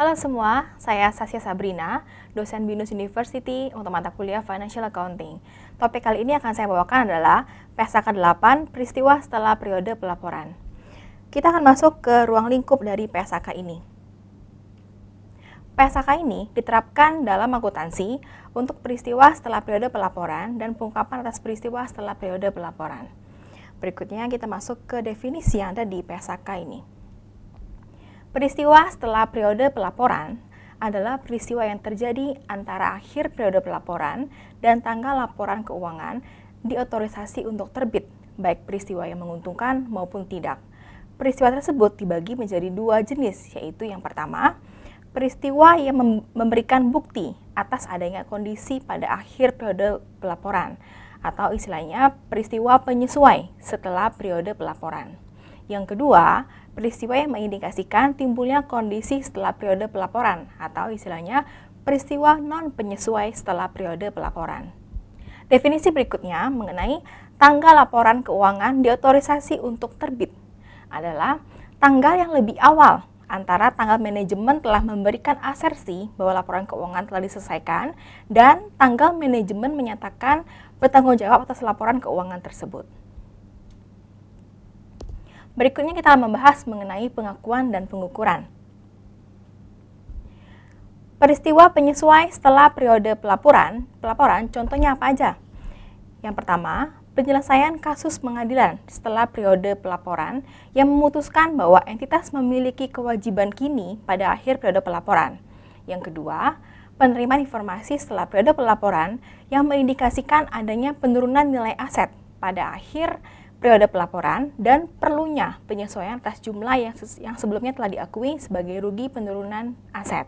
Halo semua, saya Sasya Sabrina, dosen BINUS University untuk mata kuliah Financial Accounting. Topik kali ini akan saya bawakan adalah PSAK 8 peristiwa setelah periode pelaporan. Kita akan masuk ke ruang lingkup dari PSAK ini. PSAK ini diterapkan dalam akuntansi untuk peristiwa setelah periode pelaporan dan pengungkapan atas peristiwa setelah periode pelaporan. Berikutnya kita masuk ke definisi yang ada di PSAK ini. Peristiwa setelah periode pelaporan adalah peristiwa yang terjadi antara akhir periode pelaporan dan tanggal laporan keuangan diotorisasi untuk terbit, baik peristiwa yang menguntungkan maupun tidak. Peristiwa tersebut dibagi menjadi dua jenis, yaitu yang pertama, peristiwa yang memberikan bukti atas adanya kondisi pada akhir periode pelaporan, atau istilahnya peristiwa penyesuai setelah periode pelaporan. Yang kedua, peristiwa yang mengindikasikan timbulnya kondisi setelah periode pelaporan atau istilahnya peristiwa non-penyesuai setelah periode pelaporan. Definisi berikutnya mengenai tanggal laporan keuangan diotorisasi untuk terbit adalah tanggal yang lebih awal antara tanggal manajemen telah memberikan asersi bahwa laporan keuangan telah diselesaikan dan tanggal manajemen menyatakan bertanggung jawab atas laporan keuangan tersebut. Berikutnya kita akan membahas mengenai pengakuan dan pengukuran. Peristiwa penyesuai setelah periode pelaporan contohnya apa aja? Yang pertama, penyelesaian kasus pengadilan setelah periode pelaporan yang memutuskan bahwa entitas memiliki kewajiban kini pada akhir periode pelaporan. Yang kedua, penerimaan informasi setelah periode pelaporan yang mengindikasikan adanya penurunan nilai aset pada akhir periode pelaporan dan perlunya penyesuaian atas jumlah yang sebelumnya telah diakui sebagai rugi penurunan aset.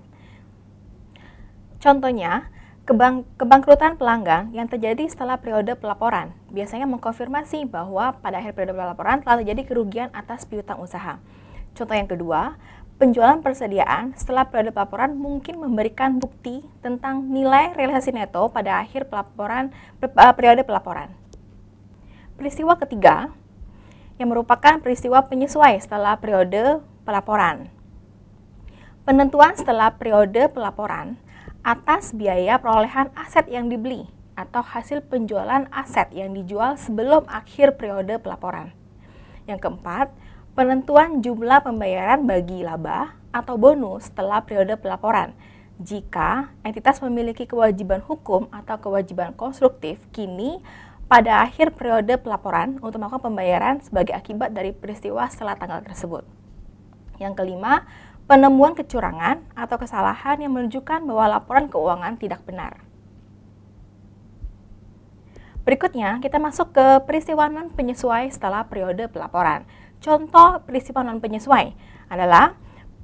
Contohnya, kebangkrutan pelanggan yang terjadi setelah periode pelaporan biasanya mengkonfirmasi bahwa pada akhir periode pelaporan telah terjadi kerugian atas piutang usaha. Contoh yang kedua, penjualan persediaan setelah periode pelaporan mungkin memberikan bukti tentang nilai realisasi neto pada akhir periode pelaporan. Peristiwa ketiga, yang merupakan peristiwa penyesuai setelah periode pelaporan. Penentuan setelah periode pelaporan atas biaya perolehan aset yang dibeli atau hasil penjualan aset yang dijual sebelum akhir periode pelaporan. Yang keempat, penentuan jumlah pembayaran bagi laba atau bonus setelah periode pelaporan. Jika entitas memiliki kewajiban hukum atau kewajiban konstruktif, kini pada akhir periode pelaporan untuk melakukan pembayaran sebagai akibat dari peristiwa setelah tanggal tersebut. Yang kelima, penemuan kecurangan atau kesalahan yang menunjukkan bahwa laporan keuangan tidak benar. Berikutnya, kita masuk ke peristiwa non-penyesuai setelah periode pelaporan. Contoh peristiwa non-penyesuai adalah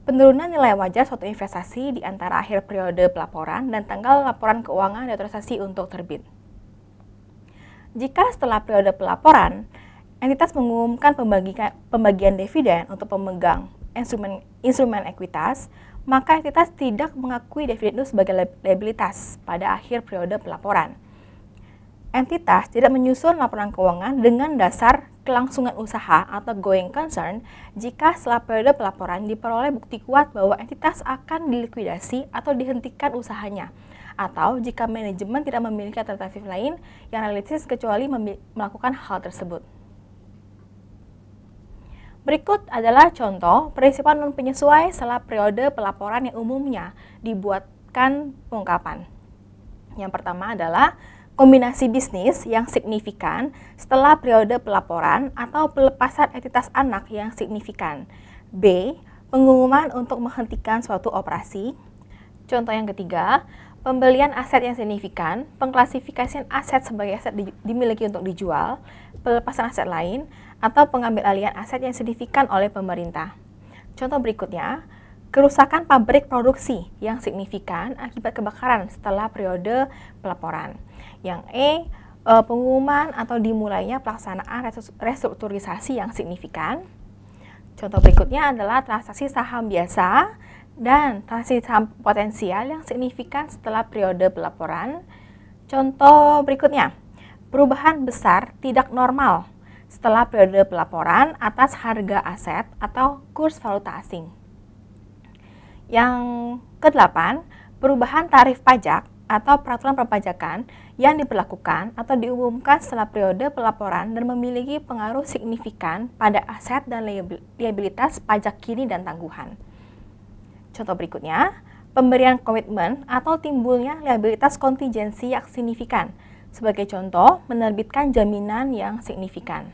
penurunan nilai wajar suatu investasi di antara akhir periode pelaporan dan tanggal laporan keuangan diotorisasi untuk terbit. Jika setelah periode pelaporan, entitas mengumumkan pembagian dividen untuk pemegang instrumen ekuitas, maka entitas tidak mengakui dividen itu sebagai liabilitas pada akhir periode pelaporan. Entitas tidak menyusun laporan keuangan dengan dasar kelangsungan usaha atau going concern jika setelah periode pelaporan diperoleh bukti kuat bahwa entitas akan dilikuidasi atau dihentikan usahanya, atau jika manajemen tidak memiliki alternatif lain yang realistis kecuali melakukan hal tersebut. Berikut adalah contoh peristiwa non-penyesuai setelah periode pelaporan yang umumnya dibuatkan pengungkapan. Yang pertama adalah kombinasi bisnis yang signifikan setelah periode pelaporan atau pelepasan entitas anak yang signifikan. B. Pengumuman untuk menghentikan suatu operasi. Contoh yang ketiga, pembelian aset yang signifikan, pengklasifikasian aset sebagai aset dimiliki untuk dijual, pelepasan aset lain, atau pengambil alihan aset yang signifikan oleh pemerintah. Contoh berikutnya, kerusakan pabrik produksi yang signifikan akibat kebakaran setelah periode pelaporan. Yang E, pengumuman atau dimulainya pelaksanaan restrukturisasi yang signifikan. Contoh berikutnya adalah transaksi saham biasa dan transaksi saham potensial yang signifikan setelah periode pelaporan. Contoh berikutnya, perubahan besar tidak normal setelah periode pelaporan atas harga aset atau kurs valuta asing. Yang ke-8, perubahan tarif pajak atau peraturan perpajakan yang diberlakukan atau diumumkan setelah periode pelaporan dan memiliki pengaruh signifikan pada aset dan liabilitas pajak kini dan tangguhan. Contoh berikutnya, pemberian komitmen atau timbulnya liabilitas kontingensi yang signifikan. Sebagai contoh, menerbitkan jaminan yang signifikan.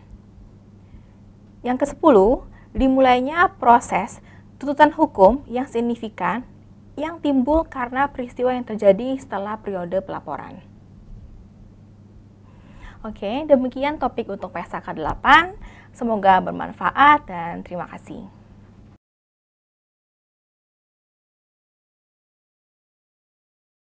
Yang ke-10, dimulainya proses tuntutan hukum yang signifikan yang timbul karena peristiwa yang terjadi setelah periode pelaporan. Oke, demikian topik untuk PSAK 8. Semoga bermanfaat dan terima kasih.